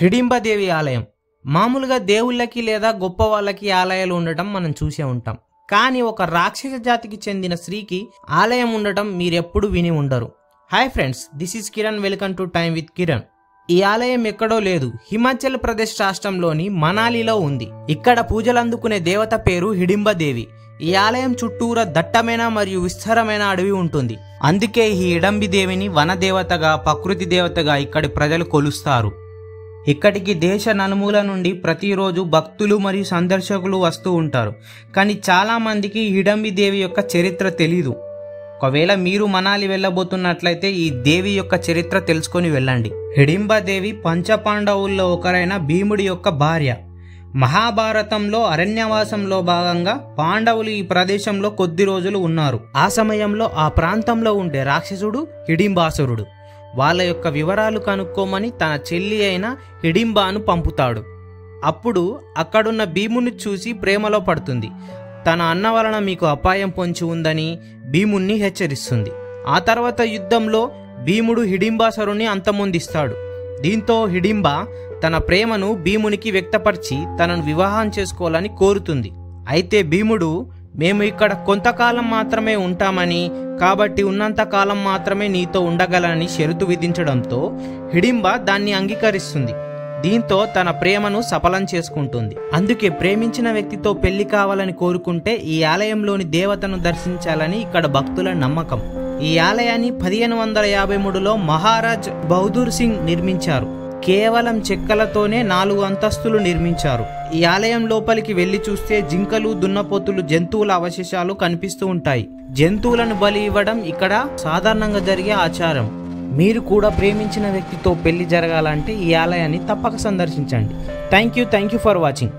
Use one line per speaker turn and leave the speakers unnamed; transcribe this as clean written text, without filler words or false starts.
హిడింబాదేవి ఆలయం. మామూలుగా దేవుళ్ళకి లేదా గొప్ప వాళ్ళకి ఆలయాలు ఉండటం మనం చూసే ఉంటాం. కానీ ఒక రాక్షస జాతికి చెందిన స్త్రీకి ఆలయం ఉండటం మీరెప్పుడు విని ఉండరు. Hi friends, this is Kiran. Welcome to time with Kiran. ఈ ఆలయం ఎక్కడో లేదు, హిమాచల్ ప్రదేశ్ రాష్ట్రంలోని మనాలిలో ఉంది. ఇక్కడ పూజలు అందుకునే దేవత పేరు హిడింబాదేవి. ఈ ఆలయం చుట్టూరా దట్టమైన మరియు విస్తారమైన అడవి ఉంటుంది. అందుకే ఈ హిడింబాదేవిని వనదేవతగా, ప్రకృతి దేవతగా ఇక్కడి ప్రజలు కొలుస్తారు. ఇక్కడికి దేశ నలుమూల నుండి ప్రతిరోజు భక్తులు మరియు సందర్శకులు వస్తూ ఉంటారు. కానీ చాలా మందికి హిడింబాదేవి యొక్క చరిత్ర తెలీదు. ఒకవేళ మీరు మనాలి వెళ్ళబోతున్నట్లయితే ఈ దేవి యొక్క చరిత్ర తెలుసుకొని వెళ్ళండి. హిడింబాదేవి పంచపాండవుల్లో ఒకరైన భీముడి యొక్క భార్య. మహాభారతంలో అరణ్యవాసంలో భాగంగా పాండవులు ఈ ప్రదేశంలో కొద్ది రోజులు ఉన్నారు. ఆ సమయంలో ఆ ప్రాంతంలో ఉండే రాక్షసుడు హిడింబాసురుడు వాళ్ళ యొక్క వివరాలు కనుక్కోమని తన చెల్లి అయిన హిడింబాను పంపుతాడు. అప్పుడు అక్కడున్న భీముని చూసి ప్రేమలో పడుతుంది. తన అన్న వలన మీకు అపాయం పొంచి ఉందని భీముణ్ణి హెచ్చరిస్తుంది. ఆ తర్వాత యుద్ధంలో భీముడు హిడింబాసురుని అంతమొందిస్తాడు. దీంతో హిడింబా తన ప్రేమను భీమునికి వ్యక్తపరిచి తనను వివాహం చేసుకోవాలని కోరుతుంది. అయితే భీముడు, మేము ఇక్కడ కొంతకాలం మాత్రమే ఉంటామని, కాబట్టి ఉన్నంతకాలం మాత్రమే నీతో ఉండగలని షరతు విధించడంతో హిడింబా దాన్ని అంగీకరిస్తుంది. దీంతో తన ప్రేమను సఫలం చేసుకుంటుంది. అందుకే ప్రేమించిన వ్యక్తితో పెళ్లి కావాలని కోరుకుంటే ఈ ఆలయంలోని దేవతను దర్శించాలని ఇక్కడ భక్తుల నమ్మకం. ఈ ఆలయాన్ని 1553లో మహారాజ్ బహదూర్ సింగ్ నిర్మించారు. కేవలం చెక్కలతోనే 4 అంతస్తులు నిర్మించారు. ఈ ఆలయం లోపలికి వెళ్లి చూస్తే జింకలు, దున్నపోతులు, జంతువుల అవశేషాలు కనిపిస్తూ ఉంటాయి. జంతువులను బలి ఇవ్వడం ఇక్కడ సాధారణంగా జరిగే ఆచారం. మీరు కూడా ప్రేమించిన వ్యక్తితో పెళ్లి జరగాలంటే ఈ ఆలయాన్ని తప్పక సందర్శించండి. Thank you for watching.